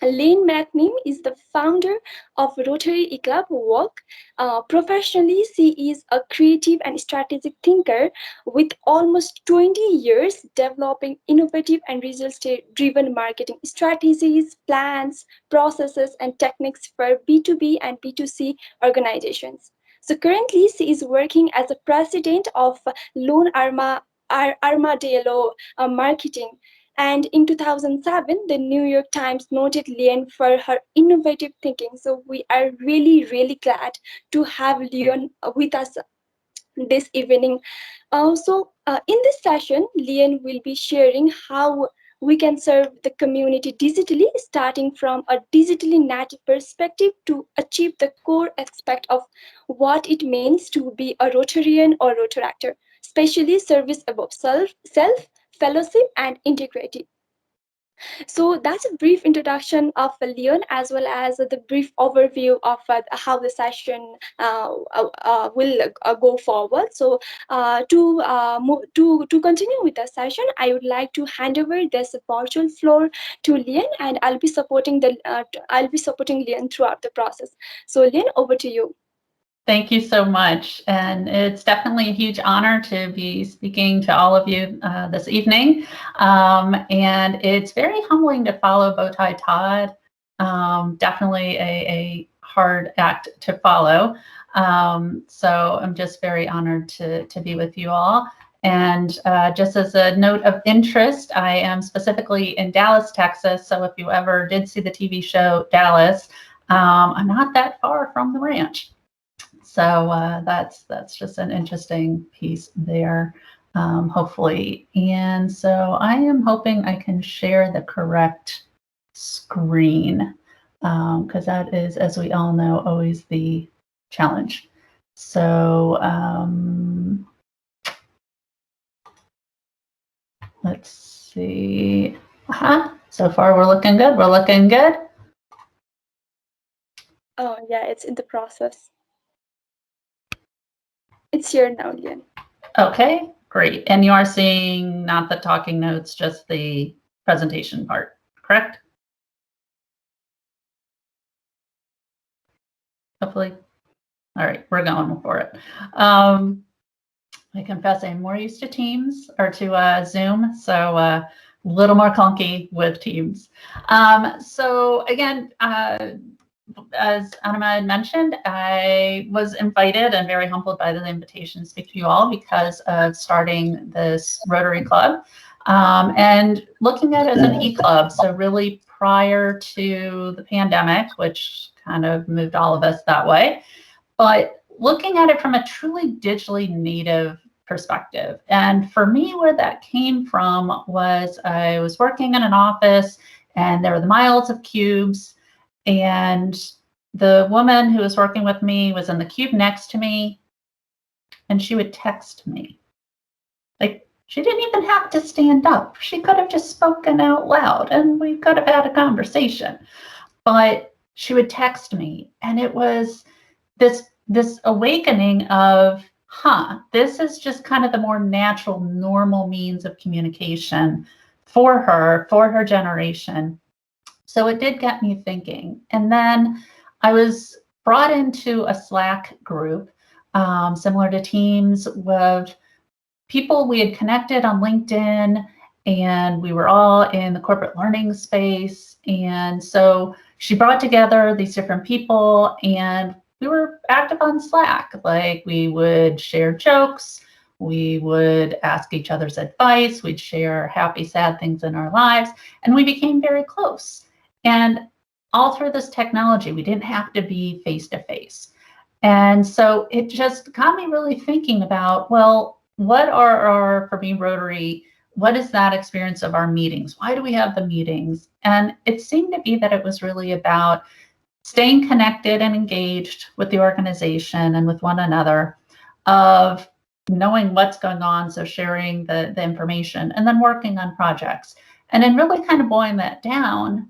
Lynn McNamee is the founder of Rotary EClub work. Professionally, she is a creative and strategic thinker with almost 20 years developing innovative and results-driven marketing strategies, plans, processes, and techniques for B2B and B2C organizations. So currently, she is working as a president of Armadillo Marketing, and in 2007, the New York Times noted Lynn for her innovative thinking. So we are really, really glad to have Lynn with us this evening. In this session, Lynn will be sharing how we can serve the community digitally, starting from a digitally native perspective to achieve the core aspect of what it means to be a Rotarian or Rotaractor, especially service above self, fellowship, and integrity. So that's a brief introduction of Leon, as well as the brief overview of how the session will go forward. So to continue with the session, I would like to hand over this virtual floor to Leon, and I'll be supporting Leon throughout the process. So Leon, over to you. Thank you so much. And it's definitely a huge honor to be speaking to all of you this evening. And it's very humbling to follow Bowtie Todd. Definitely a hard act to follow. So I'm just very honored to be with you all. And just as a note of interest, I am specifically in Dallas, Texas. So if you ever did see the TV show Dallas, I'm not that far from the ranch. So that's just an interesting piece there, hopefully. And so I am hoping I can share the correct screen, because that is, as we all know, always the challenge. So let's see. So far we're looking good. We're looking good. Oh, yeah, it's in the process. It's here now, Lynn. Okay, great. And you are seeing not the talking notes, just the presentation part, correct? Hopefully. All right, we're going for it. I confess I'm more used to Teams or to Zoom, so a little more clunky with Teams. So again, as Anima had mentioned, I was invited and very humbled by the invitation to speak to you all because of starting this Rotary Club and looking at it as an e-club. So really prior to the pandemic, which kind of moved all of us that way, but looking at it from a truly digitally native perspective. And for me, where that came from was I was working in an office and there were the miles of cubes. And the woman who was working with me was in the cube next to me, and she would text me. Like, she didn't even have to stand up. She could have just spoken out loud, and we could have had a conversation. But she would text me, and it was this awakening of, this is just kind of the more natural, normal means of communication for her generation. So it did get me thinking. And then I was brought into a Slack group, similar to Teams, with people we had connected on LinkedIn, and we were all in the corporate learning space. And so she brought together these different people, and we were active on Slack. Like, we would share jokes, we would ask each other's advice, we'd share happy, sad things in our lives, and we became very close. And all through this technology, we didn't have to be face-to-face. And so it just got me really thinking about, well, what are for me, Rotary, what is that experience of our meetings? Why do we have the meetings? And it seemed to be that it was really about staying connected and engaged with the organization and with one another, of knowing what's going on, so sharing the information, and then working on projects. And then really kind of boiling that down,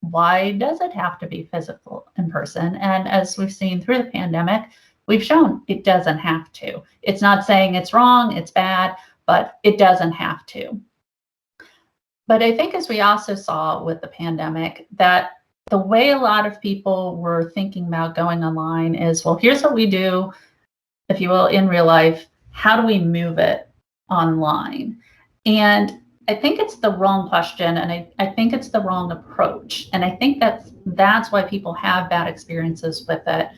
why does it have to be physical in person? And as we've seen through the pandemic, we've shown it doesn't have to. It's not saying it's wrong, it's bad, but it doesn't have to. But I think as we also saw with the pandemic, that the way a lot of people were thinking about going online is, well, here's what we do, if you will, in real life. How do we move it online? And I think it's the wrong question, and I think it's the wrong approach. And I think that's why people have bad experiences with it,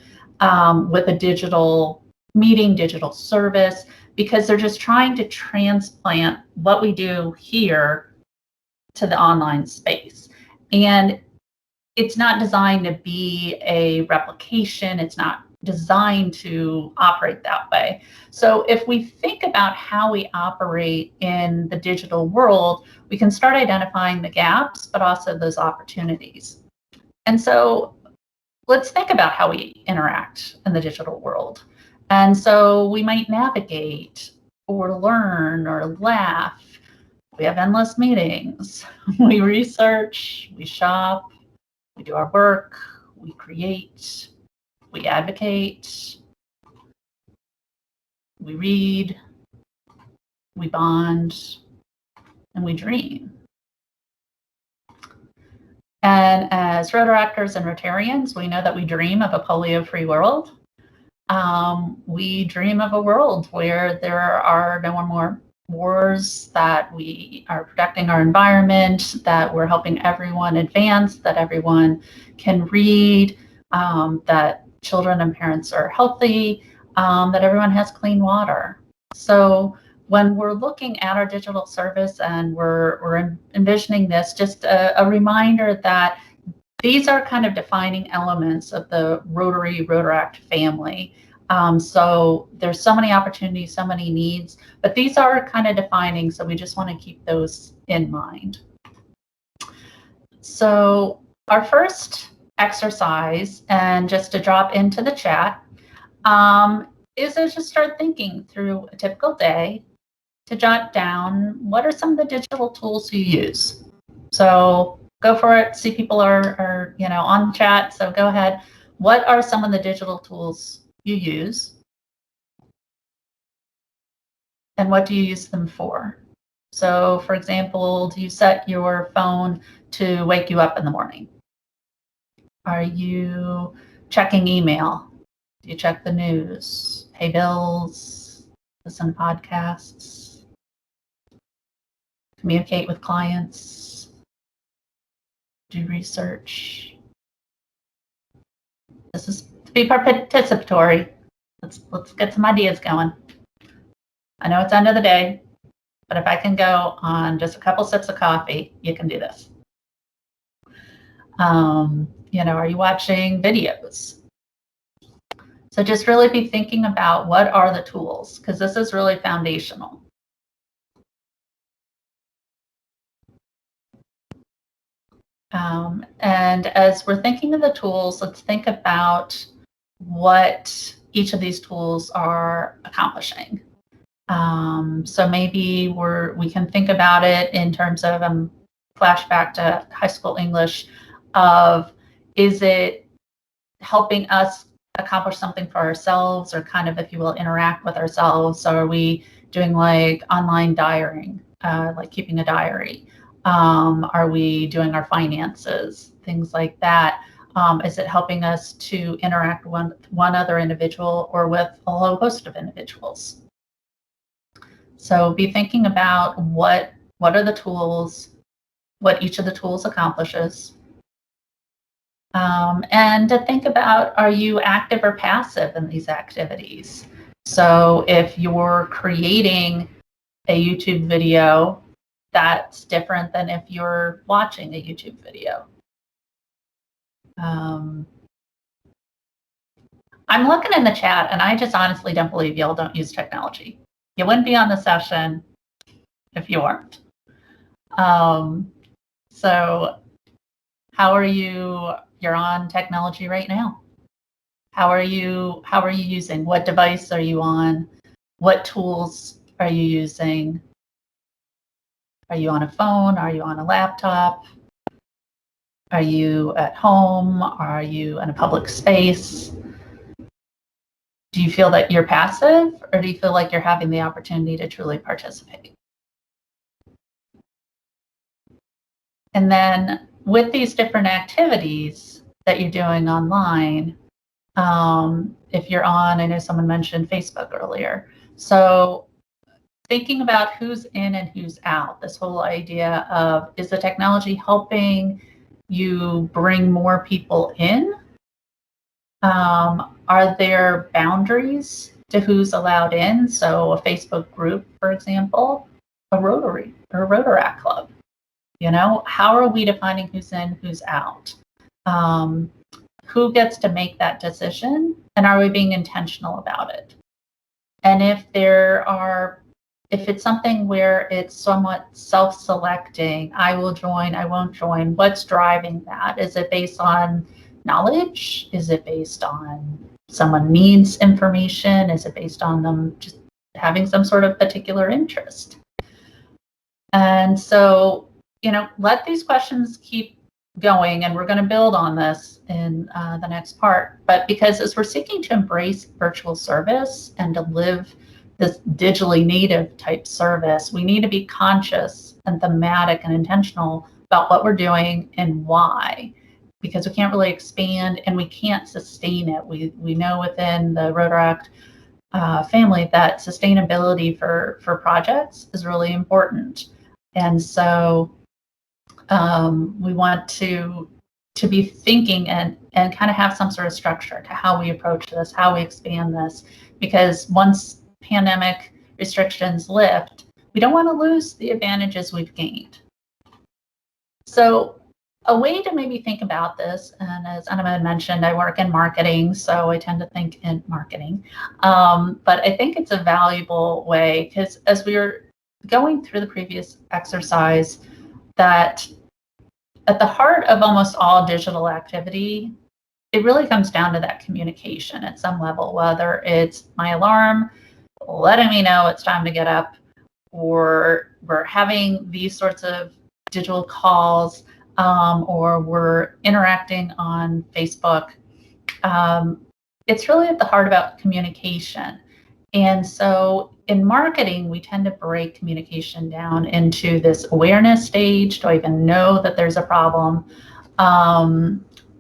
with a digital meeting, digital service, because they're just trying to transplant what we do here to the online space. And it's not designed to be a replication. It's not designed to operate that way. So if we think about how we operate in the digital world, we can start identifying the gaps, but also those opportunities. And so let's think about how we interact in the digital world. And so we might navigate or learn or laugh. We have endless meetings. We research, we shop, we do our work, we create, we advocate, we read, we bond, and we dream. And as Rotaractors and Rotarians, we know that we dream of a polio-free world. We dream of a world where there are no more wars, that we are protecting our environment, that we're helping everyone advance, that everyone can read, that children and parents are healthy, that everyone has clean water. So when we're looking at our digital service and we're envisioning this, just a reminder that these are kind of defining elements of the Rotary Rotaract family. So there's so many opportunities, so many needs, but these are kind of defining, so we just want to keep those in mind. So our first exercise, and just to drop into the chat, is to just start thinking through a typical day, to jot down what are some of the digital tools you use. So go for it. See, people are on the chat, so go ahead. What are some of the digital tools you use? And what do you use them for? So for example, do you set your phone to wake you up in the morning? Are you checking email? Do you check the news, pay bills, listen to podcasts, communicate with clients, do research? This is to be participatory. Let's get some ideas going. I know it's end of the day, but if I can go on just a couple sips of coffee, you can do this. Are you watching videos? So just really be thinking about what are the tools, because this is really foundational. And as we're thinking of the tools, let's think about what each of these tools are accomplishing. So maybe we can think about it in terms of flashback to high school English of, is it helping us accomplish something for ourselves, or kind of, if you will, interact with ourselves? So are we doing like online diarying, like keeping a diary? Are we doing our finances, things like that? Is it helping us to interact with one other individual or with a whole host of individuals? So be thinking about what are the tools, what each of the tools accomplishes. And to think about, are you active or passive in these activities? So if you're creating a YouTube video, that's different than if you're watching a YouTube video. I'm looking in the chat, and I just honestly don't believe y'all don't use technology. You wouldn't be on the session if you weren't. So how are you? You're on technology right now. How are you using? What device are you on? What tools are you using? Are you on a phone? Are you on a laptop? Are you at home? Are you in a public space? Do you feel that you're passive, or do you feel like you're having the opportunity to truly participate? And then with these different activities that you're doing online, if you're on, I know someone mentioned Facebook earlier. So thinking about who's in and who's out, this whole idea of, is the technology helping you bring more people in? Are there boundaries to who's allowed in? So a Facebook group, for example, a Rotary or a Rotaract Club. You know, how are we defining who's in, who's out? Who gets to make that decision? And are we being intentional about it? And if it's something where it's somewhat self-selecting, I will join, I won't join, what's driving that? Is it based on knowledge? Is it based on someone needs information? Is it based on them just having some sort of particular interest? And so, you know, let these questions keep going, and we're going to build on this in the next part. But because as we're seeking to embrace virtual service and to live this digitally native type service, we need to be conscious and thematic and intentional about what we're doing and why, because we can't really expand and we can't sustain it. We know within the Rotaract family that sustainability for projects is really important. And so we want to be thinking and kind of have some sort of structure to how we approach this, how we expand this, because once pandemic restrictions lift, we don't want to lose the advantages we've gained. So a way to maybe think about this, and as Anima had mentioned, I work in marketing, so I tend to think in marketing, but I think it's a valuable way, because as we were going through the previous exercise, that at the heart of almost all digital activity, it really comes down to that communication at some level, whether it's my alarm letting me know it's time to get up, or we're having these sorts of digital calls, or we're interacting on Facebook. It's really at the heart about communication. And so in marketing, we tend to break communication down into this awareness stage. Do I even know that there's a problem?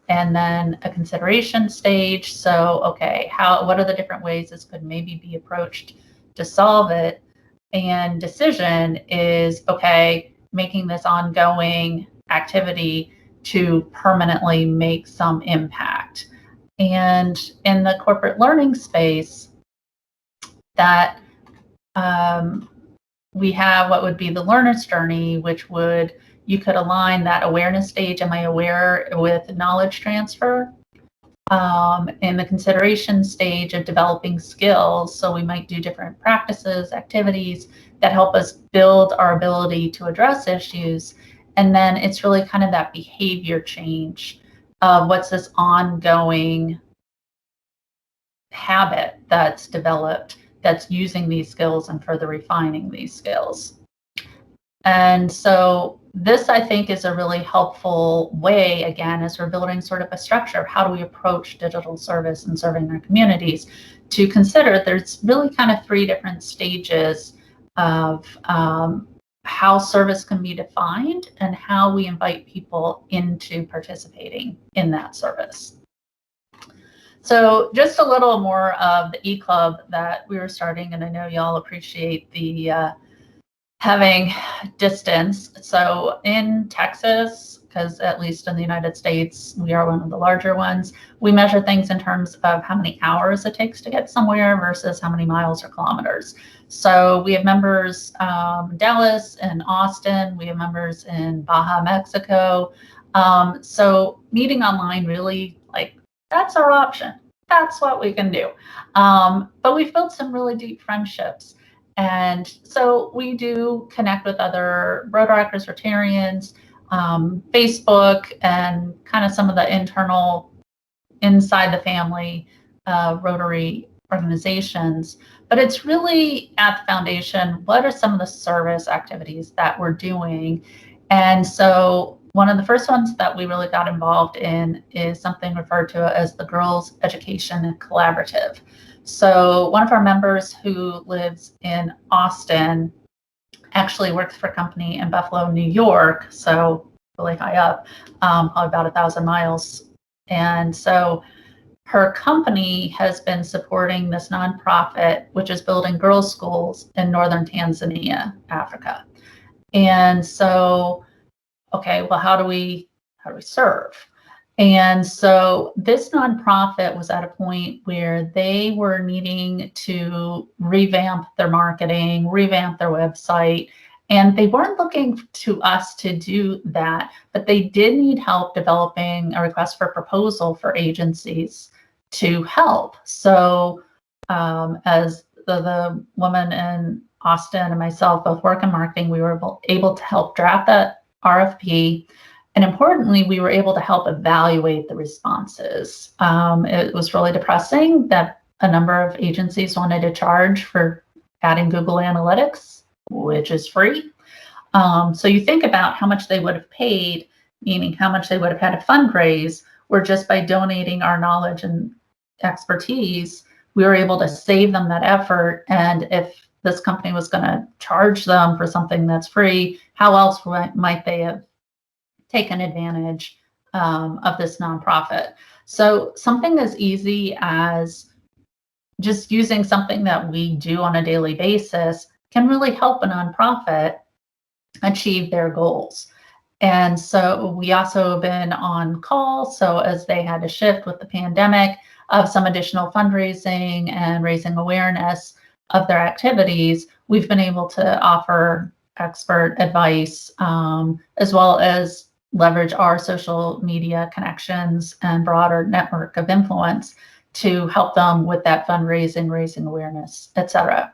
And then a consideration stage. So, okay, what are the different ways this could maybe be approached to solve it? And decision is, okay, making this ongoing activity to permanently make some impact. And in the corporate learning space, that we have what would be the learner's journey, which you could align that awareness stage, am I aware, with knowledge transfer, in the consideration stage of developing skills. So we might do different practices, activities that help us build our ability to address issues. And then it's really kind of that behavior change of what's this ongoing habit that's developed that's using these skills and further refining these skills. And so this, I think, is a really helpful way, again, as we're building sort of a structure of how do we approach digital service and serving our communities, to consider there's really kind of three different stages of how service can be defined and how we invite people into participating in that service. So just a little more of the EClub that we were starting, and I know y'all appreciate the having distance. So in Texas, because at least in the United States, we are one of the larger ones, we measure things in terms of how many hours it takes to get somewhere versus how many miles or kilometers. So we have members in Dallas and Austin. We have members in Baja, Mexico. So meeting online really, like, that's our option. That's what we can do. But we've built some really deep friendships. And so we do connect with other Rotaractors, Rotarians, Facebook, and kind of some of the internal, inside the family Rotary organizations. But it's really at the foundation, what are some of the service activities that we're doing? And so one of the first ones that we really got involved in is something referred to as the Girls Education Collaborative. So one of our members who lives in Austin actually works for a company in Buffalo, New York. So really high up, probably about 1,000 miles. And so her company has been supporting this nonprofit, which is building girls' schools in northern Tanzania, Africa. And so, okay, well, how do we serve? And so this nonprofit was at a point where they were needing to revamp their marketing, revamp their website, and they weren't looking to us to do that, but they did need help developing a request for proposal for agencies to help. So as the woman in Austin and myself both work in marketing, we were able to help draft that RFP. And importantly, we were able to help evaluate the responses. It was really depressing that a number of agencies wanted to charge for adding Google Analytics, which is free. So you think about how much they would have paid, meaning how much they would have had to fundraise, where just by donating our knowledge and expertise, we were able to save them that effort. And if this company was going to charge them for something that's free, how else might they have taken advantage of this nonprofit? So something as easy as just using something that we do on a daily basis can really help a nonprofit achieve their goals. And so we also have been on call. So as they had to shift with the pandemic of some additional fundraising and raising awareness of their activities, we've been able to offer expert advice, as well as leverage our social media connections and broader network of influence to help them with that fundraising, raising awareness, et cetera.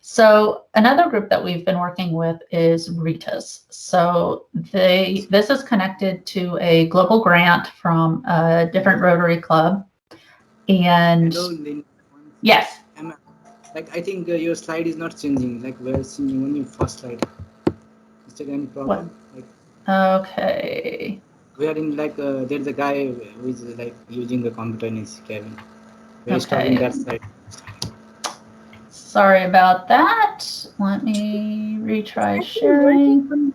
So another group that we've been working with is RETAs. So this is connected to a global grant from a different Rotary Club. And hello, Lynn. Yes. I think your slide is not changing. Like we're seeing only first slide. Is there any problem? Okay. We are in there's a guy who is using the computer in his cabin. We're stopping that slide. Sorry about that. Let me retry sharing.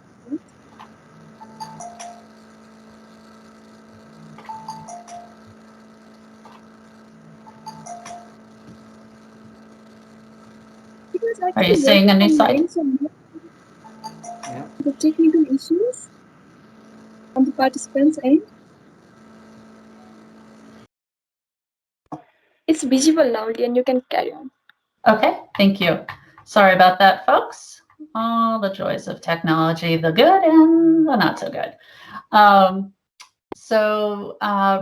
Are you seeing a new slide? Yeah. The technical issues on the participants' end. It's visible now, and you can carry on. Okay, thank you. Sorry about that, folks. All the joys of technology, the good and the not so good.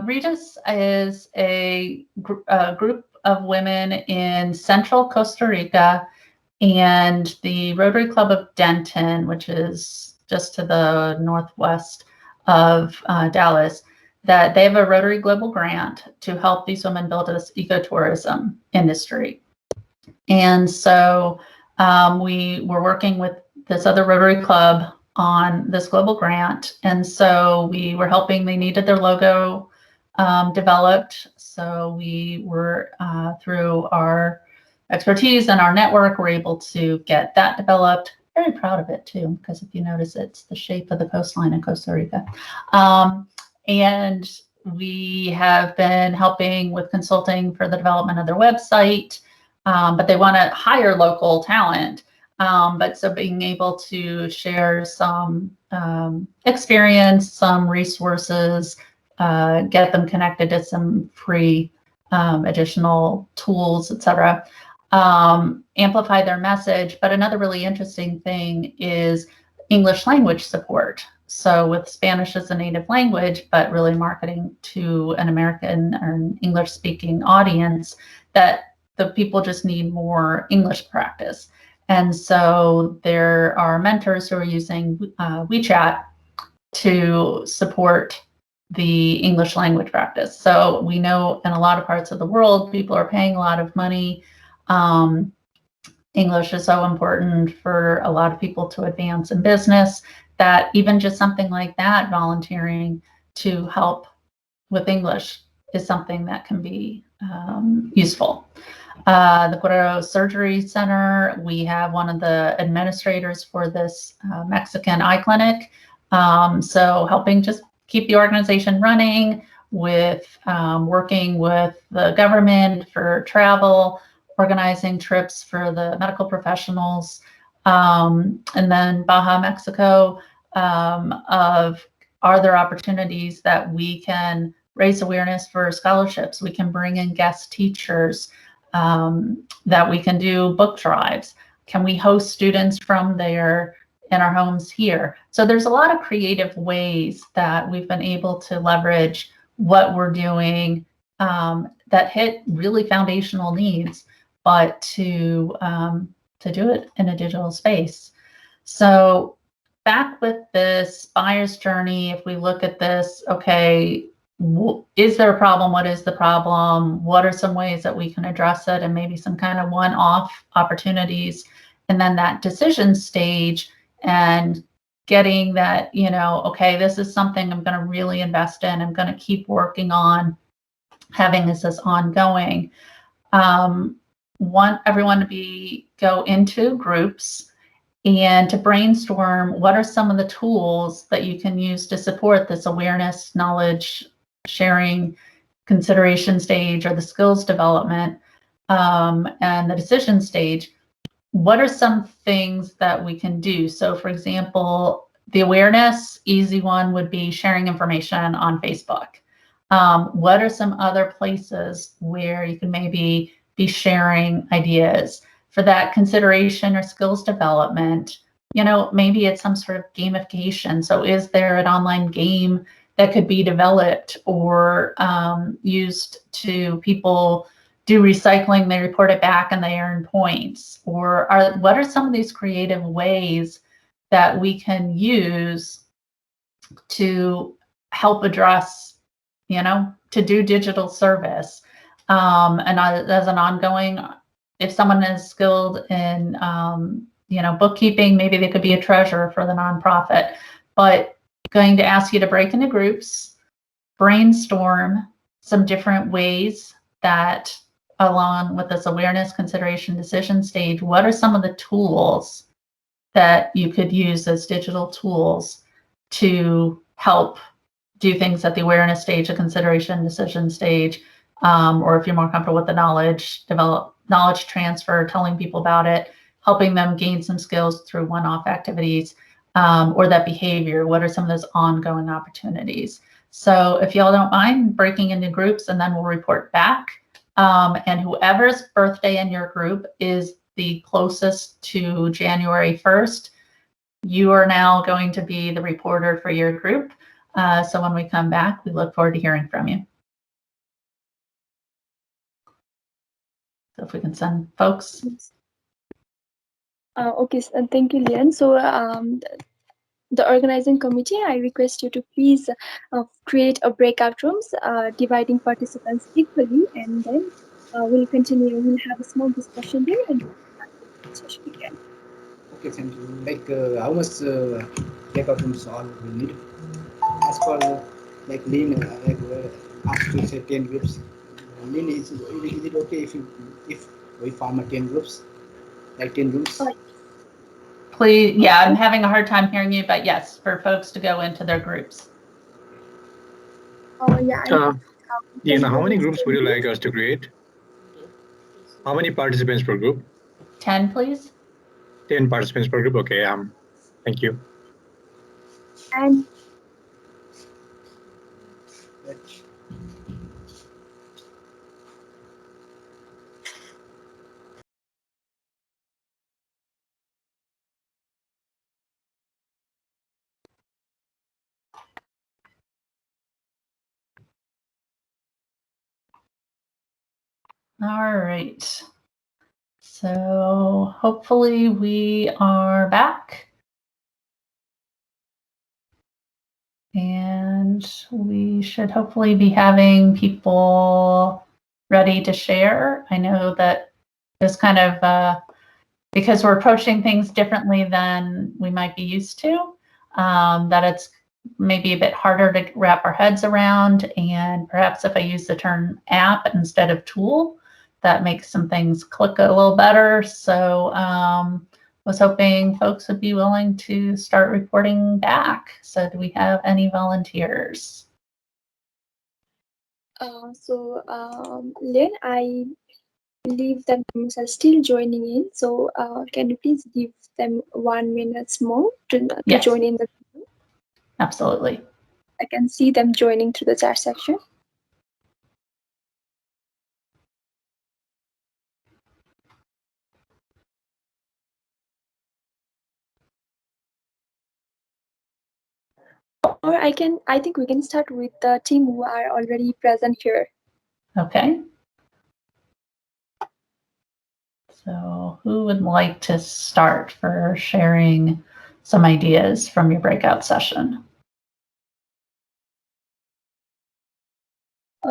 Regis is a group of women in central Costa Rica and the Rotary Club of Denton, which is just to the northwest of Dallas, that they have a Rotary Global Grant to help these women build this ecotourism industry. And so we were working with this other Rotary Club on this global grant. And so we were helping, they needed their logo developed. So we were, through our expertise and our network, we're able to get that developed. Very proud of it too, because if you notice, it's the shape of the coastline in Costa Rica. And we have been helping with consulting for the development of their website, but they want to hire local talent. But so being able to share some experience, some resources, get them connected to some free additional tools, et cetera, amplify their message. But another really interesting thing is English language support. So with Spanish as a native language, but really marketing to an American or an English speaking audience, that the people just need more English practice. And so there are mentors who are using WeChat to support the English language practice. So we know in a lot of parts of the world, people are paying a lot of money. English is so important for a lot of people to advance in business that even just something like that, volunteering to help with English, is something that can be useful. The Guerrero Surgery Center, we have one of the administrators for this Mexican eye clinic So helping just keep the organization running with working with the government for travel, organizing trips for the medical professionals, and then Baja, Mexico, of are there opportunities that we can raise awareness for scholarships? We can bring in guest teachers, that we can do book drives. Can we host students from there in our homes here? So there's a lot of creative ways that we've been able to leverage what we're doing, that hit really foundational needs, but to do it in a digital space. So back with this buyer's journey, if we look at this, okay, is there a problem? What is the problem? What are some ways that we can address it, and maybe some kind of one-off opportunities? And then that decision stage, and getting that, okay, this is something I'm going to really invest in. I'm going to keep working on having this as ongoing. Want everyone to go into groups and to brainstorm what are some of the tools that you can use to support this awareness, knowledge sharing, consideration stage, or the skills development, and the decision stage. What are some things that we can do? So for example, the awareness, easy one would be sharing information on Facebook. What are some other places where you can maybe be sharing ideas? For that consideration or skills development, maybe it's some sort of gamification. So is there an online game that could be developed or used to people do recycling, they report it back and they earn points? Or what are some of these creative ways that we can use to help address, to do digital service? And as an ongoing, if someone is skilled in, bookkeeping, maybe they could be a treasurer for the nonprofit, but going to ask you to break into groups, brainstorm some different ways that, along with this awareness, consideration, decision stage, what are some of the tools that you could use as digital tools to help do things at the awareness stage, the consideration, decision stage, or if you're more comfortable with the knowledge transfer, telling people about it, helping them gain some skills through one-off activities, or that behavior. What are some of those ongoing opportunities? So if y'all don't mind breaking into groups, and then we'll report back. And whoever's birthday in your group is the closest to January 1st, you are now going to be the reporter for your group. So when we come back, we look forward to hearing from you. So if we can send folks. Okay, so thank you, Lynn. So the organizing committee, I request you to please create a breakout rooms, dividing participants equally, and then we'll continue. We'll have a small discussion there and session again. Okay, thank you. How much breakout rooms all we need? As for Lynn, asked to say 10 groups. Lynn, is it okay if we form 10 groups, like 10 rooms? Please, yeah, I'm having a hard time hearing you, but yes, for folks to go into their groups. Yeah. Diana, how many groups would you like us to create? How many participants per group? 10, please. 10 participants per group. Okay. Thank you. And All right. So hopefully we are back. And we should hopefully be having people ready to share. I know that there's kind of, because we're approaching things differently than we might be used to, that it's maybe a bit harder to wrap our heads around. And perhaps if I use the term app instead of tool, that makes some things click a little better. So was hoping folks would be willing to start reporting back. So do we have any volunteers? Lynn, I believe that members are still joining in. So can you please give them 1 minute more to Yes. join in the group? Absolutely. I can see them joining through the chat section. Or I think we can start with the team who are already present here. Okay. So who would like to start for sharing some ideas from your breakout session?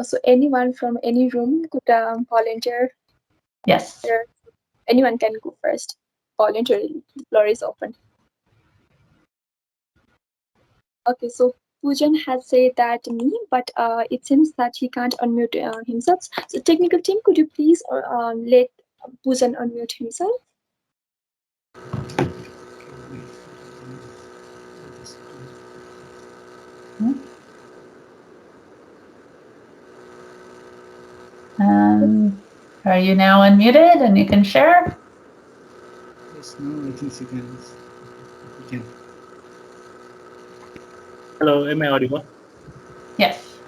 So anyone from any room could volunteer. Yes. Anyone can go first. Voluntarily, the floor is open. Okay, so Pujan has said that me, but it seems that he can't unmute himself. So technical team, could you please let Pujan unmute himself? Are you now unmuted and you can share? Yes, no, I think she can. You can. Hello, am I audible? Yes.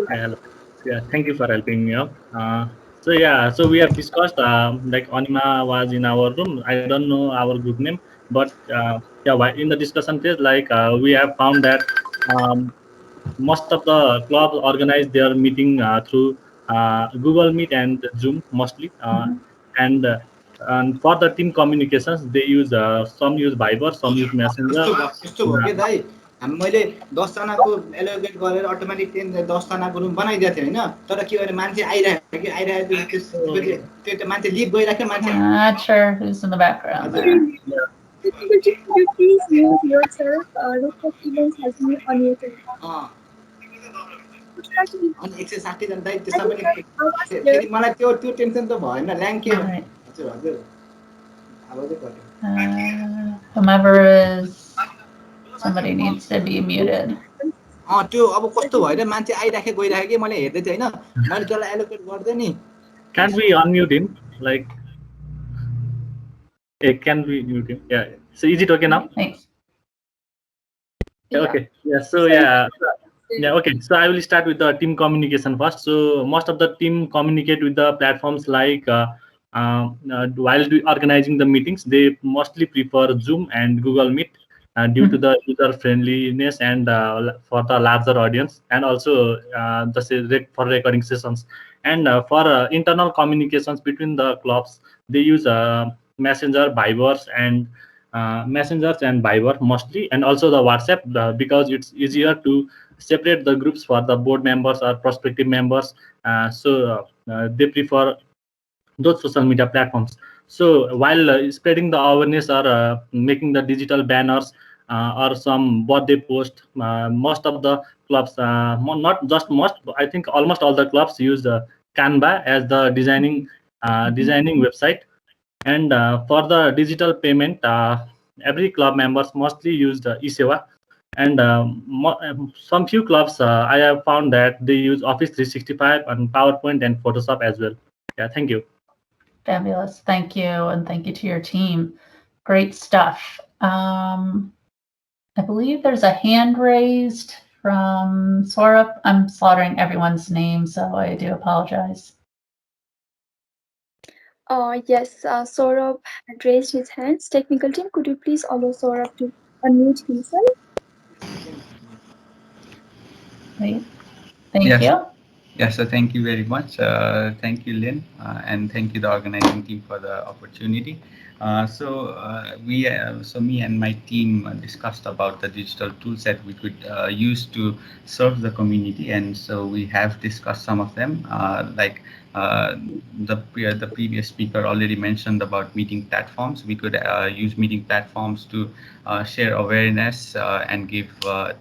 Hello. Yeah, thank you for helping me out. So we have discussed like Anima was in our room. I don't know our group name, but in the discussion phase, like we have found that most of the clubs organize their meeting through Google Meet and Zoom mostly, and and for the team communications, they use some use Viber, some use Messenger. यस्तो भयो के दाइ मैले 10 जनाको allocate गरेर automatic 10 जनाको room बनाइदिएको थिएँ होइन तर के भने मान्छे आइरहेको कि आइरहेको त्यो मान्छे लिभ गइराख्यो मान्छे Not sure who's in the background there. Technical team, could you please mute yourself? Looks like events has been unmuted. अनि 160 जना दाइ त्यसमा पनि फेरि मलाई त्यो टेन्सन त भएन ल्याङ के हजुर हजुर आवाजै कट्यो Whomever is, somebody needs to be muted. त्यो अब कस्तो भयो र मान्छे आइराखे गइराखे कि मैले हेर्दै थिएँ हैन मैले त्यसलाई एलोकेट गर्दै नि Can we unmute him? Like, can we mute him? Yeah. So is it okay now? Thanks. Okay. Yeah. So yeah. Okay. So I will start with the team communication first. So most of the team communicate with the platforms like while organizing the meetings, they mostly prefer Zoom and Google Meet due to the user friendliness and for the larger audience, and also for recording sessions. And for internal communications between the clubs, they use Messenger, Vibers, and Messengers and Viber mostly, and also the WhatsApp because it's easier to separate the groups for the board members or prospective members. So they prefer those social media platforms. So while spreading the awareness or making the digital banners or some birthday post, most of the clubs, not just most, I think almost all the clubs use Canva as the designing website. And for the digital payment, every club members mostly use the eSewa. And some few clubs, I have found that they use Office 365 and PowerPoint and Photoshop as well. Yeah, thank you. Fabulous. Thank you. And thank you to your team. Great stuff. I believe there's a hand raised from Saurabh. I'm slaughtering everyone's name, so I do apologize. Yes, Saurabh had raised his hands. Technical team, could you please allow Saurabh to unmute himself? Great. Thank you. Yes, so thank you very much. Thank you, Lynn, and thank you, the organizing team, for the opportunity. So me and my team discussed about the digital tools that we could use to serve the community, and so we have discussed some of them. The previous speaker already mentioned about meeting platforms. We could use meeting platforms to share awareness and give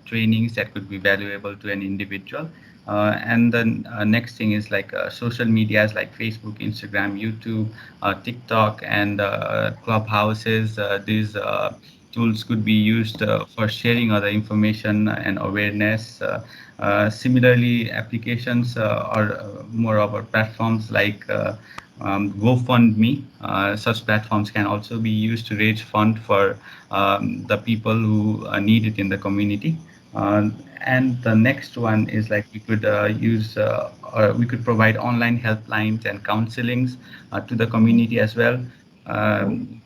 trainings that could be valuable to an individual. And then next thing is like social medias like Facebook, Instagram, YouTube, TikTok, and clubhouses. These tools could be used for sharing other information and awareness. Similarly, applications or more of our platforms like GoFundMe. Such platforms can also be used to raise fund for the people who need it in the community. And the next one is like we could use or we could provide online helplines and counselings to the community as well.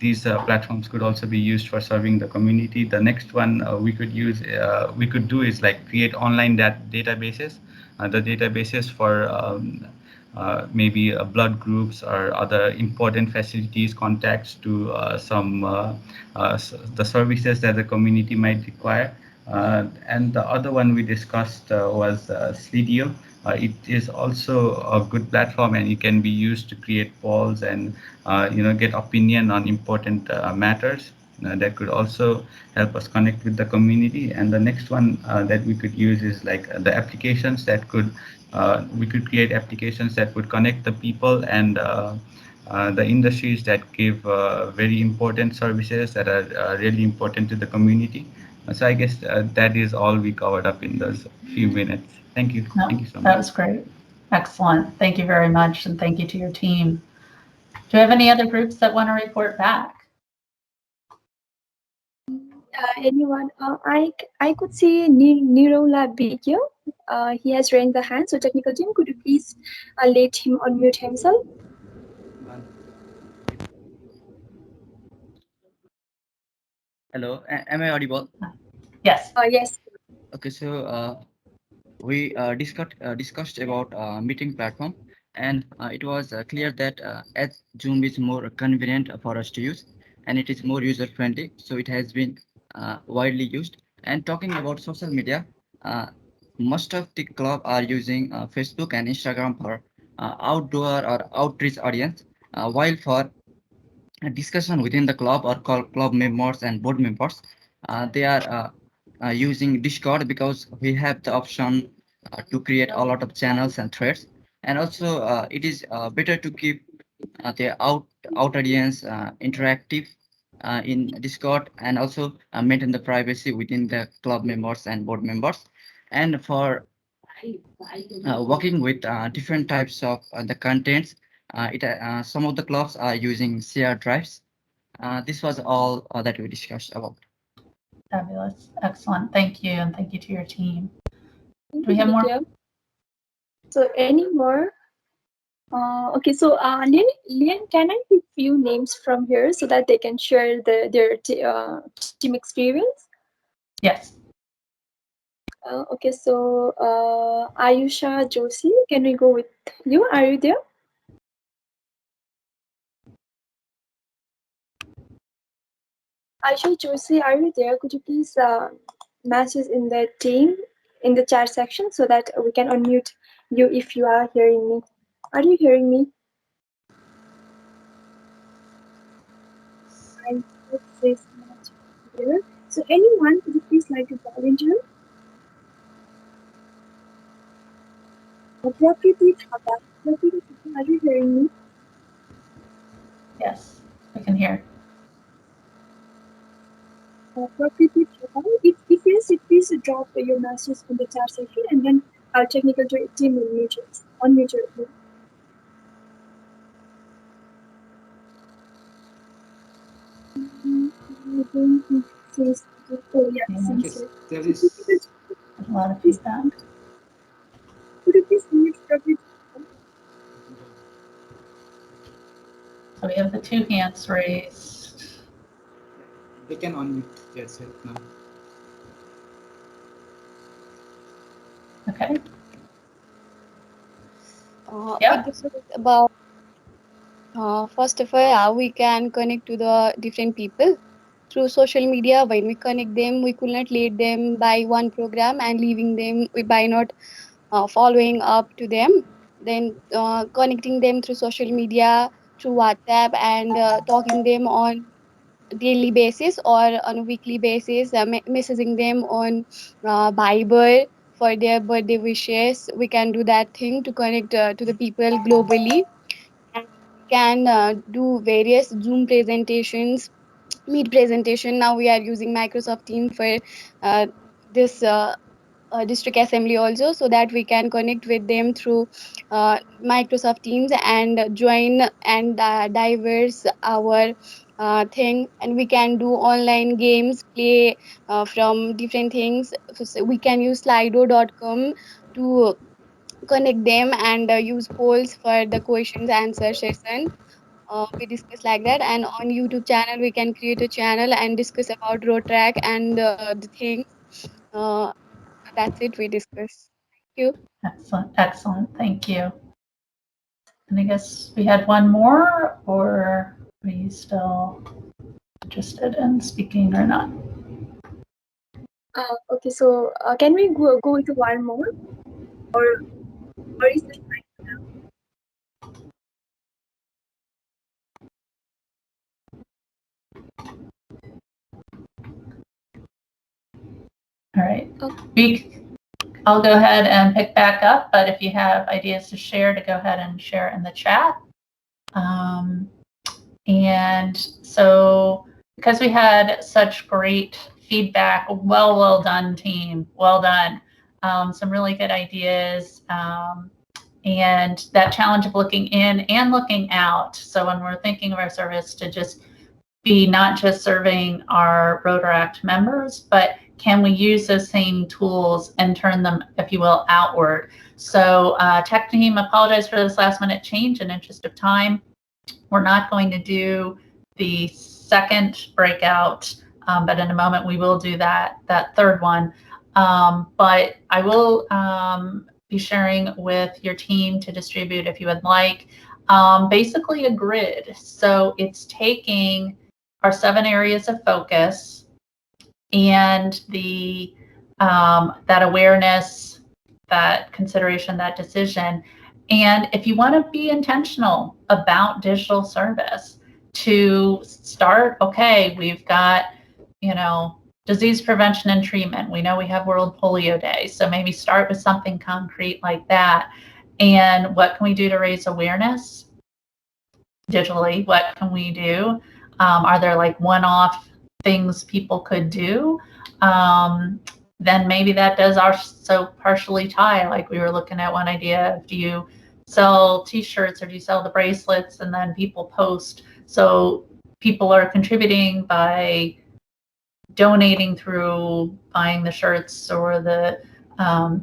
These platforms could also be used for serving the community. The next one we could do is like create online databases. The databases for maybe blood groups or other important facilities, contacts to the services that the community might require. And the other one we discussed was Slidio. It is also a good platform, and it can be used to create polls and get opinion on important matters. That could also help us connect with the community. And the next one that we could use is like the applications that could we could create applications that would connect the people and the industries that give very important services that are really important to the community. So I guess that is all we covered up in those few minutes. Thank you. No, Thank you so that much. was great. Excellent. Thank you very much. And thank you to your team. Do we have any other groups that want to report back? Anyone? I could see Nirola Bigyo. He has raised the hand. So technical team, could you please let him unmute himself? Hello, am I audible? Yes. Yes. Okay, so we discussed about meeting platform, and it was clear that as Zoom is more convenient for us to use, and it is more user friendly, so it has been widely used. And talking about social media, uh, most of the club are using Facebook and Instagram for outdoor or outreach audience, while for a discussion within the club or club members and board members. They are using Discord because we have the option to create a lot of channels and threads. And also, it is better to keep the out audience interactive in Discord, and also maintain the privacy within the club members and board members. And for working with different types of the contents, some of the clubs are using shared drives. This was all that we discussed about. Fabulous. Excellent. Thank you. And thank you to your team. Thank Do we you, have more? Vidya. So any more? Okay, so Lynn, can I give few names from here so that they can share their team experience? Yes. Okay, so Ayusha Joshi, can we go with you? Are you there? Ayusha Joshi, are you there? Could you please message in the team in the chat section so that we can unmute you if you are hearing me? Are you hearing me? I would say not here. So anyone, could you please like to volunteer? Prakriti Thapa. Prakriti Thapa, are you hearing me? Yes, I can hear. Prakriti Thapa. If yes, please drop your message in the chat section, and then our technical team will unmute you. Oh yeah, Yes, there is. A lot of feedback. Could you please mute Prakriti? So we have the two hands raised. They can unmute themselves now. Okay. Yeah. It is about first of all, how we can connect to the different people through social media. When we connect them, we could not lead them by one program and leaving them by not following up to them. Then connecting them through social media, through WhatsApp, and talking them on daily basis or on a weekly basis, messaging them on Bible for their birthday wishes. We can do that thing to connect to the people globally, and we can do various Zoom presentations, Meet presentation. Now we are using Microsoft Teams for this district assembly also, so that we can connect with them through Microsoft Teams and join and diverse our thing. And we can do online games, play from different things. So we can use slido.com to connect them and use polls for the questions answer session. We discuss like that. And on YouTube channel we can create a channel and discuss about Rotaract and the things. uh, that's it we discuss. Thank you. Excellent, excellent. Thank you. And I guess we had one more, or are you still interested in speaking or not? Okay, so can we go into one more, or is this fine? All right. Okay. I'll go ahead and pick back up, but if you have ideas to share, to go ahead and share in the chat. And so because we had such great feedback, well done team, well done. Some really good ideas. And that challenge of looking in and looking out. So when we're thinking of our service to just be not just serving our Rotaract members, but can we use those same tools and turn them, if you will, outward? So tech team, apologize for this last minute change in interest of time. We're not going to do the second breakout, but in a moment we will do that third one. But I will be sharing with your team to distribute, if you would like, basically a grid. So it's taking our 7 areas of focus and the that awareness, that consideration, that decision. And if you want to be intentional about digital service, to start, okay, we've got, disease prevention and treatment. We know we have World Polio Day, so maybe start with something concrete like that. And what can we do to raise awareness digitally? What can we do? Are there like one-off things people could do? Then maybe that does also partially tie, like we were looking at one idea of, do you sell t-shirts or do you sell the bracelets and then people post? So people are contributing by donating through buying the shirts or the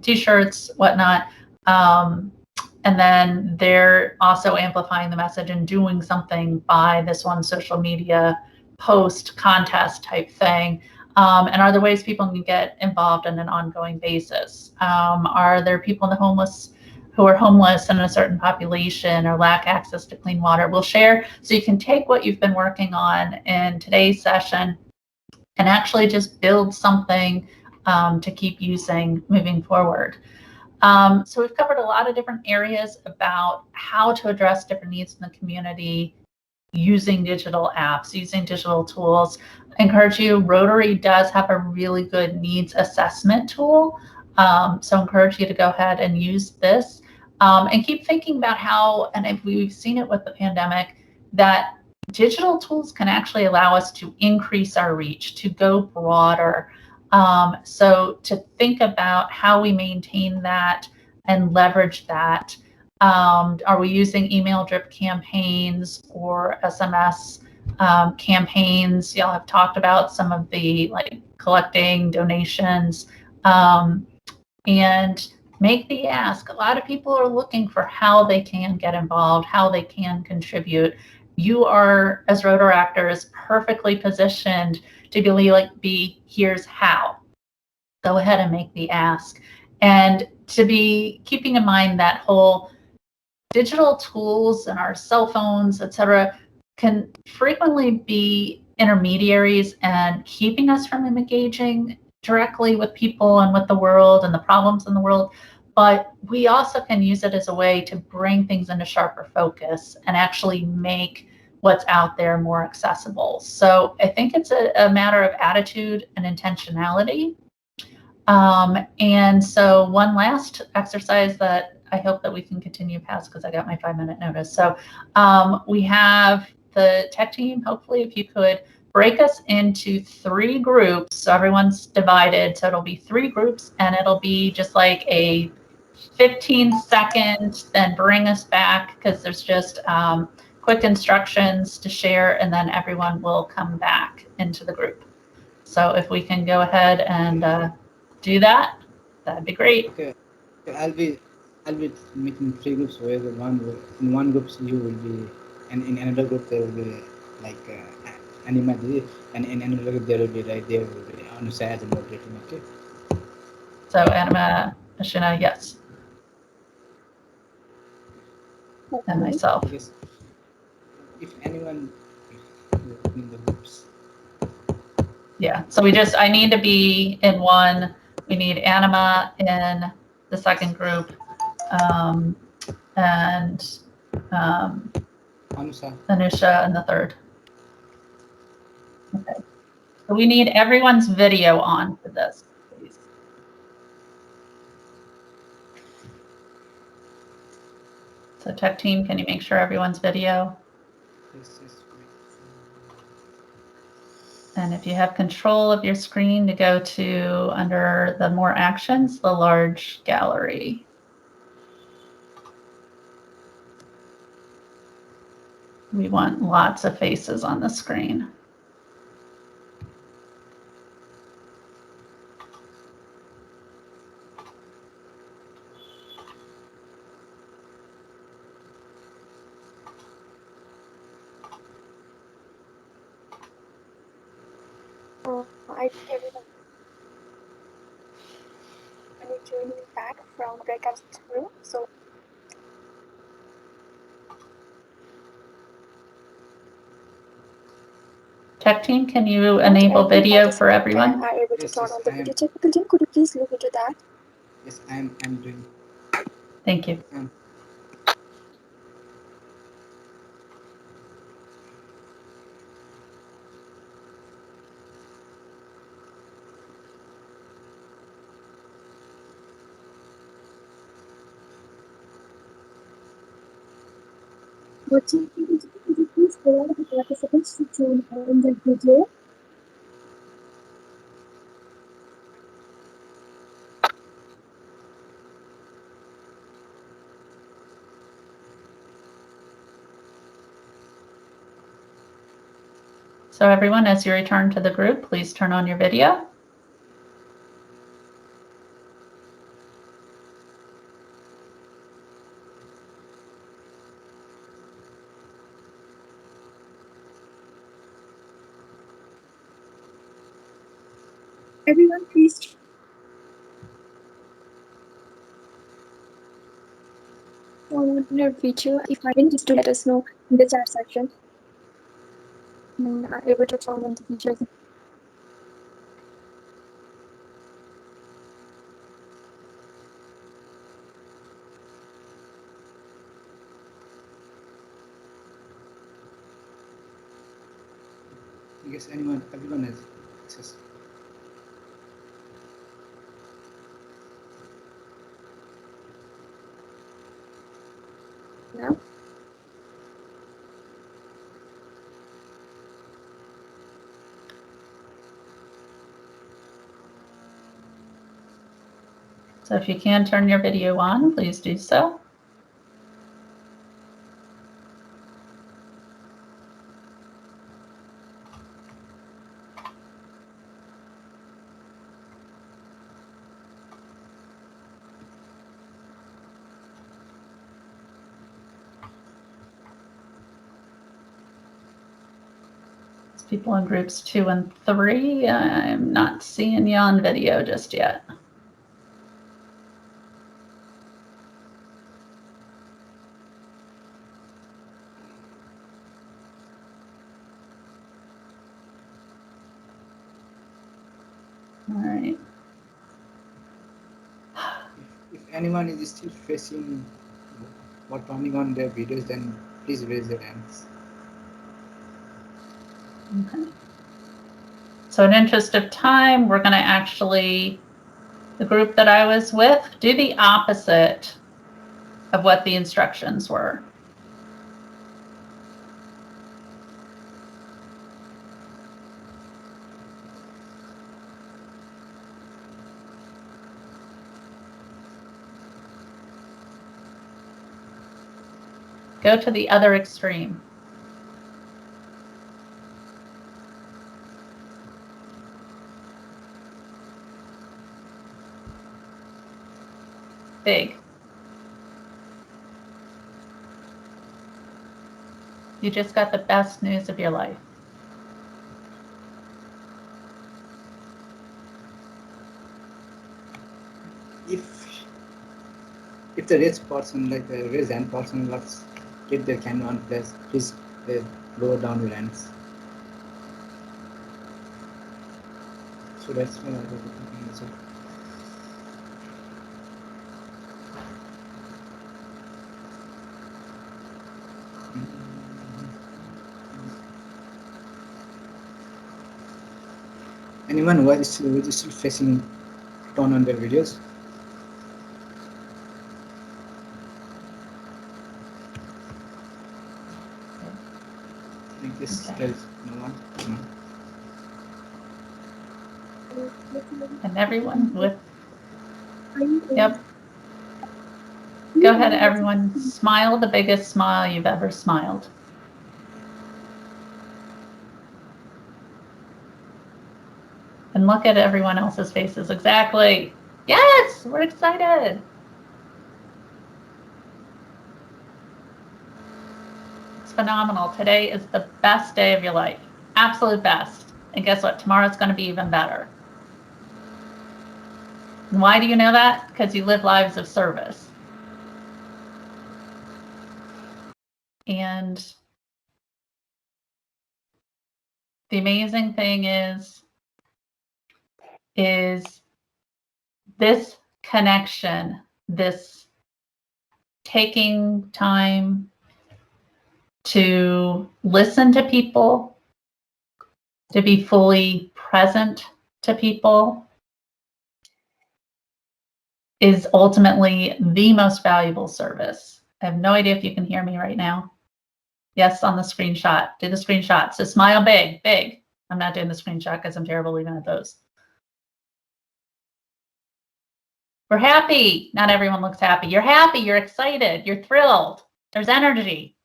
t-shirts, whatnot. And then they're also amplifying the message and doing something by this one social media post contest type thing. And are there ways people can get involved on an ongoing basis? Are there people who are homeless in a certain population or lack access to clean water? We'll share, so you can take what you've been working on in today's session and actually just build something to keep using moving forward. So we've covered a lot of different areas about how to address different needs in the community using digital apps, using digital tools. I encourage you, Rotary does have a really good needs assessment tool. So I encourage you to go ahead and use this and keep thinking about how, and we've seen it with the pandemic, that digital tools can actually allow us to increase our reach, to go broader. So to think about how we maintain that and leverage that. Are we using email drip campaigns or SMS campaigns? Y'all have talked about some of the collecting donations and make the ask. A lot of people are looking for how they can get involved, how they can contribute. You are, as Rotaractors, perfectly positioned to be here's how. Go ahead and make the ask. And to be keeping in mind that whole digital tools and our cell phones, etc., can frequently be intermediaries and keeping us from engaging directly with people and with the world and the problems in the world. But we also can use it as a way to bring things into sharper focus and actually make what's out there more accessible. So I think it's a matter of attitude and intentionality. And so one last exercise that I hope that we can continue past because I got my 5-minute notice. So we have the tech team, hopefully if you could break us into 3 groups. So everyone's divided. So it'll be 3 groups and it'll be just like a 15-second, then bring us back because there's just quick instructions to share and then everyone will come back into the group. So if we can go ahead and do that, that'd be great. Okay, I'll be making 3 groups where in one group you will be, and in another group there will be like Animadi, and in another group there will be Anusa as a moderator. Okay. So Anima, Ashina, yes. And myself. Yes. If anyone in the groups. Yeah, so I need to be in one. We need Anima in the second group, and Anusha in the third. Okay, so we need everyone's video on for this, please. So tech team, can you make sure everyone's video? Yes. And if you have control of your screen to go to under the more actions, the large gallery. We want lots of faces on the screen. I think everyone is joining back from breakout room. So Tech team, can you enable video for everyone? Are able to turn on the video. Technical team, could you please look into that? Yes, I'm doing. Thank you. Could you please provide the participants to join in the video? So everyone, as you return to the group, please turn on your video. Everyone, please on your video. If I didn't, just to let us know in the chat section. And are able to turn on the video. I guess everyone has access. Now. So if you can turn your video on, please do so. People in groups 2 and 3, I'm not seeing you on video just yet. All right. If anyone is still facing or turning on their videos, then please raise their hands. Okay. So in interest of time, we're going to actually The group that I was with, do the opposite of what the instructions were. Go to the other extreme. Big. You just got the best news of your life. If the rich person, like the rich hand person, let's get their camera on place, please lower down your hands. So that's why I was thinking also. Anyone who is still facing tone on their videos? I think this Okay. there is no one. No. And everyone with, yep. Go ahead, everyone. Smile the biggest smile you've ever smiled. And look at everyone else's faces. Exactly. Yes, we're excited. It's phenomenal. Today is the best day of your life. Absolute best. And guess what? Tomorrow's going to be even better. And why do you know that? Because you live lives of service. And the amazing thing is this connection, this taking time to listen to people, to be fully present to people, is ultimately the most valuable service. I have no idea if you can hear me right now. Yes, on the screenshot. Do the screenshot. So smile big, big. I'm not doing the screenshot because I'm terrible even at those. We're happy. Not everyone looks happy. You're happy. You're excited. You're thrilled. There's energy.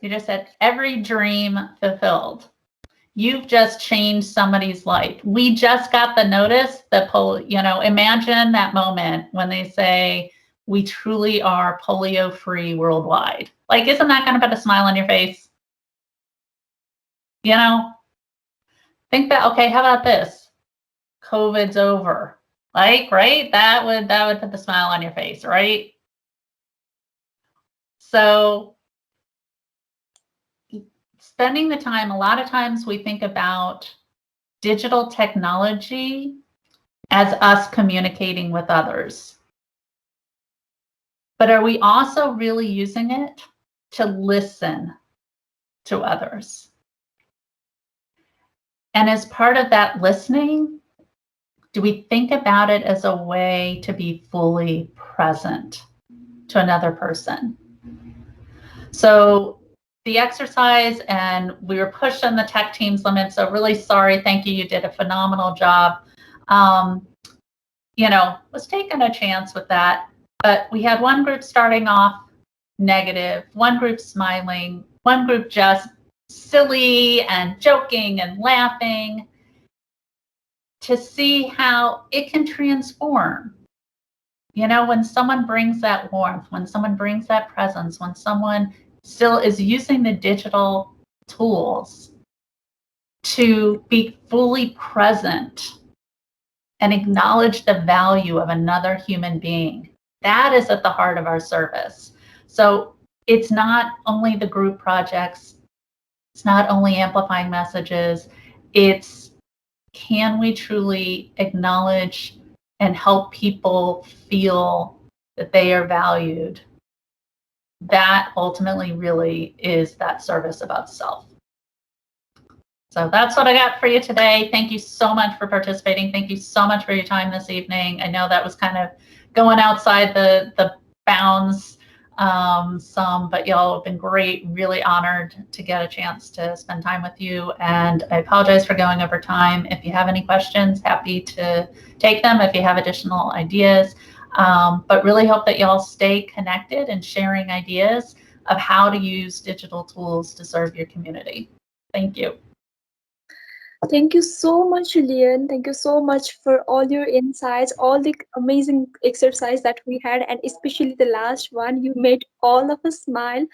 You just had every dream fulfilled. You've just changed somebody's life. We just got the notice that, imagine that moment when they say, we truly are polio-free worldwide. Like, isn't that going to put a smile on your face? You know, think that, okay, how about this? COVID's over. Like, right? That would put the smile on your face, right? So spending the time, a lot of times we think about digital technology as us communicating with others. But are we also really using it to listen to others? And as part of that listening, do we think about it as a way to be fully present to another person? So the exercise, and we were pushing the tech team's limit, so really sorry, thank you, you did a phenomenal job. Was taking a chance with that, but we had one group starting off negative, one group smiling, one group just silly and joking and laughing, to see how it can transform. When someone brings that warmth, when someone brings that presence, when someone still is using the digital tools to be fully present and acknowledge the value of another human being, that is at the heart of our service. So it's not only the group projects, it's not only amplifying messages, it's can we truly acknowledge and help people feel that they are valued? That ultimately really is that service above self. So that's what I got for you today. Thank you so much for participating. Thank you so much for your time this evening. I know that was kind of going outside the bounds but y'all have been great. Really honored to get a chance to spend time with you. And I apologize for going over time. If you have any questions, happy to take them if you have additional ideas. But really hope that y'all stay connected and sharing ideas of how to use digital tools to serve your community. Thank you. Thank you so much, Lynn. Thank you so much for all your insights, all the amazing exercise that we had, and especially the last one. You made all of us smile,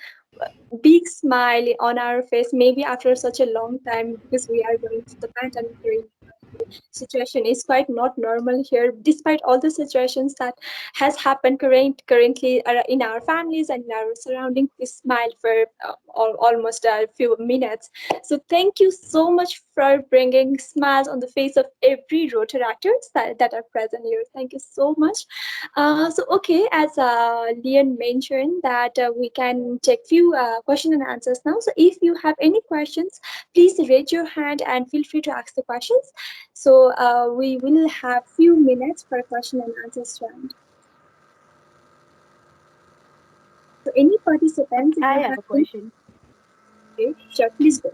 big smile on our face, maybe after such a long time, because we are going through the pandemic period. Situation is quite not normal here, despite all the situations that has happened currently in our families and in our surroundings. We smiled for almost a few minutes. So thank you so much for bringing smiles on the face of every Rotaractors that are present here. Thank you so much. So okay, as Lynn mentioned that we can take few question and answers now. So if you have any questions, please raise your hand and feel free to ask the questions. So we will have few minutes for question and answers round. So any participants, if I you have have a any, question. okay, sure, please go.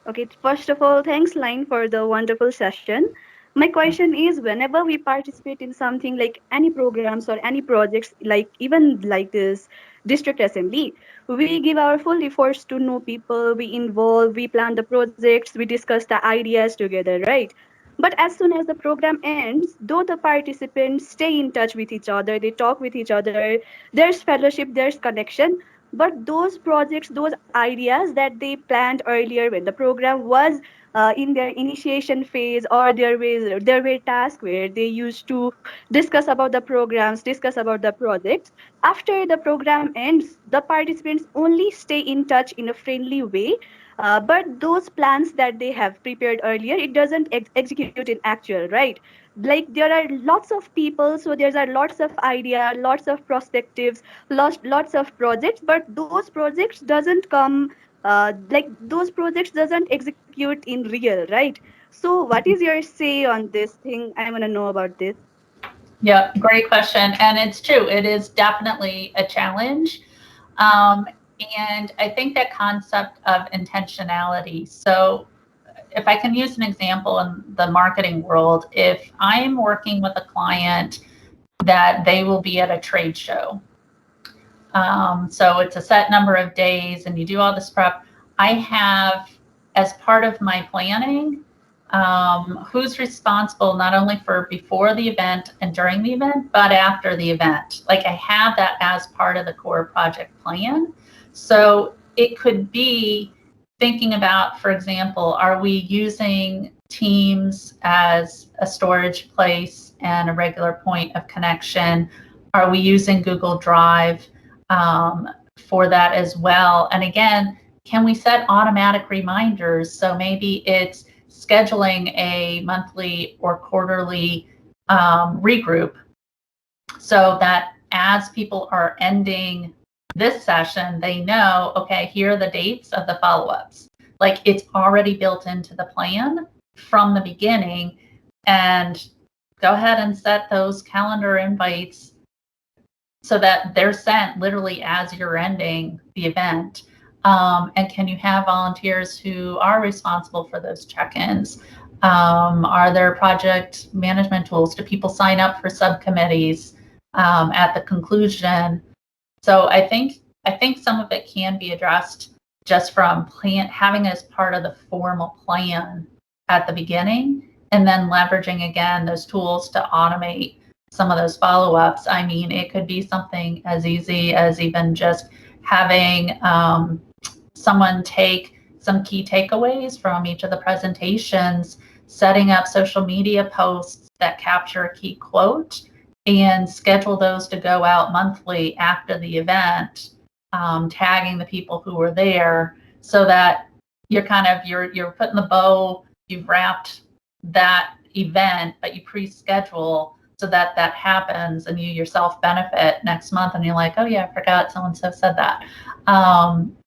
Okay, first of all, thanks, Line, for the wonderful session. My question is, whenever we participate in something like any programs or any projects, like even like this district assembly, we give our full efforts to know people, we involve, we plan the projects, we discuss the ideas together, right? But as soon as the program ends, though the participants stay in touch with each other, they talk with each other, there's fellowship, there's connection, but those projects, those ideas that they planned earlier when the program was in their initiation phase, or there were tasks where they used to discuss about the programs, discuss about the projects. After the program ends, the participants only stay in touch in a friendly way, but those plans that they have prepared earlier, it doesn't execute in actual, right? Like there are lots of people, so there's are lots of idea, lots of perspectives, lots of projects, but those projects doesn't come like those projects doesn't execute in real, right? So what is your say on this thing? I want to know about this. Yeah, great question. And it's true, it is definitely a challenge. Um, and I think that concept of intentionality. So if I can use an example in the marketing world, if I'm working with a client that they will be at a trade show, so it's a set number of days and you do all this prep, I have, as part of my planning, who's responsible not only for before the event and during the event, but after the event. Like I have that as part of the core project plan. So it could be thinking about, for example, are we using Teams as a storage place and a regular point of connection? Are we using Google Drive for that as well? And again, can we set automatic reminders? So maybe it's scheduling a monthly or quarterly regroup so that as people are ending this session, they know, okay, here are the dates of the follow-ups. Like it's already built into the plan from the beginning, and go ahead and set those calendar invites so that they're sent literally as you're ending the event. And can you have volunteers who are responsible for those check-ins? Are there project management tools? Do people sign up for subcommittees at the conclusion? So I think some of it can be addressed just from having as part of the formal plan at the beginning, and then leveraging again those tools to automate some of those follow-ups. I mean, it could be something as easy as even just having someone take some key takeaways from each of the presentations, setting up social media posts that capture a key quote, and schedule those to go out monthly after the event, tagging the people who were there, so that you're you're putting the bow, you've wrapped that event, but you pre-schedule so that that happens and you yourself benefit next month and you're like, oh yeah, I forgot so-and-so said that,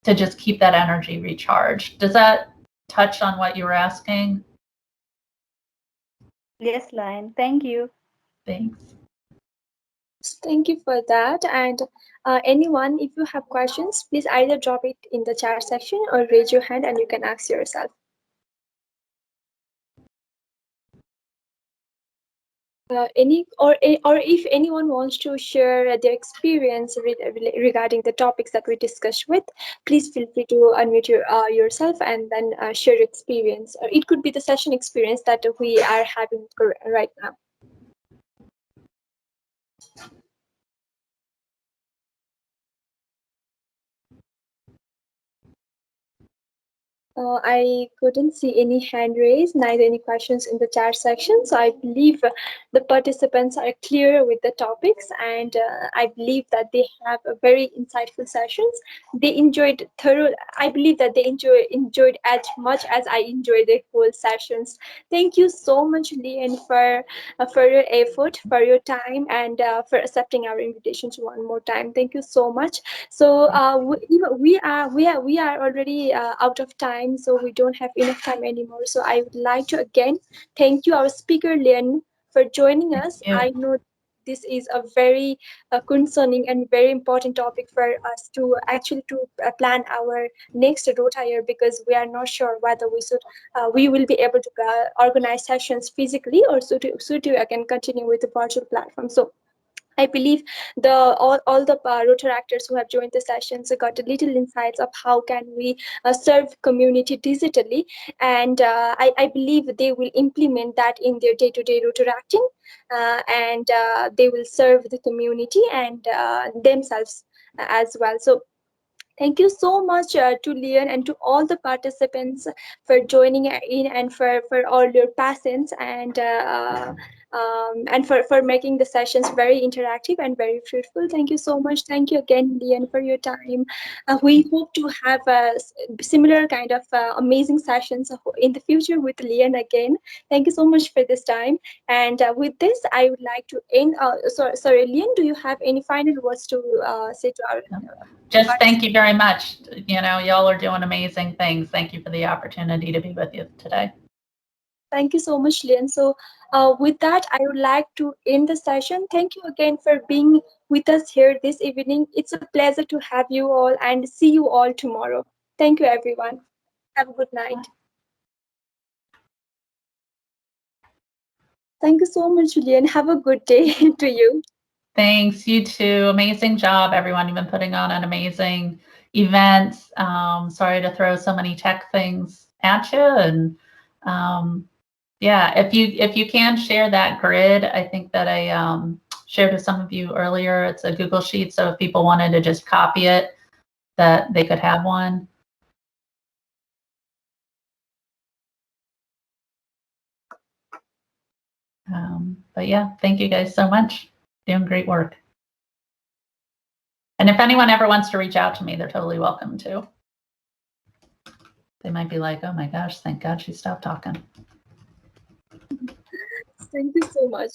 to just keep that energy recharged. Does that touch on what you were asking? Yes, Lynn. Thank you. Thanks. Thank you for that. And anyone, if you have questions, please either drop it in the chat section or raise your hand and you can ask yourself. Or if anyone wants to share their experience regarding the topics that we discussed with, please feel free to unmute yourself and then share your experience. Or it could be the session experience that we are having right now. I couldn't see any hand raised, neither any questions in the chat section. So I believe the participants are clear with the topics, and I believe that they have a very insightful sessions. They enjoyed thorough. I believe that they enjoyed as much as I enjoyed the whole sessions. Thank you so much, Lynn, for your effort, for your time, and for accepting our invitations one more time. Thank you so much. So we are already out of time, so we don't have enough time anymore. So I would like to again thank you, our speaker Lynn, for joining us. I know this is a very concerning and very important topic for us to actually to plan our next rota year, because we are not sure whether we will be able to organize sessions physically, or should we again continue with the virtual platform. So I believe all the Rotaractors who have joined the sessions got a little insights of how can we serve community digitally, and I believe they will implement that in their day-to-day Rotaracting, and they will serve the community and themselves as well. So thank you so much to Lynn and to all the participants for joining in, and for all your patience and for making the sessions very interactive and very fruitful. Thank you so much. Thank you again, Lynn, for your time. We hope to have similar kind of amazing sessions in the future with Lynn again. Thank you so much for this time. And with this, I would like to end. Sorry, Lynn, do you have any final words to say to our? Just thank you very much. You know, y'all are doing amazing things. Thank you for the opportunity to be with you today. Thank you so much, Lynn. So with that, I would like to end the session. Thank you again for being with us here this evening. It's a pleasure to have you all, and see you all tomorrow. Thank you, everyone. Have a good night. Thank you so much, Lynn. Have a good day to you. Thanks, you too. Amazing job, everyone. You've been putting on an amazing event. Sorry to throw so many tech things at you. And yeah, if you can share that grid, I think that I shared with some of you earlier. It's a Google Sheet, so if people wanted to just copy it, that they could have one. But yeah, thank you guys so much. Doing great work. And if anyone ever wants to reach out to me, they're totally welcome to. They might be like, oh my gosh, thank God she stopped talking. Thank you so much.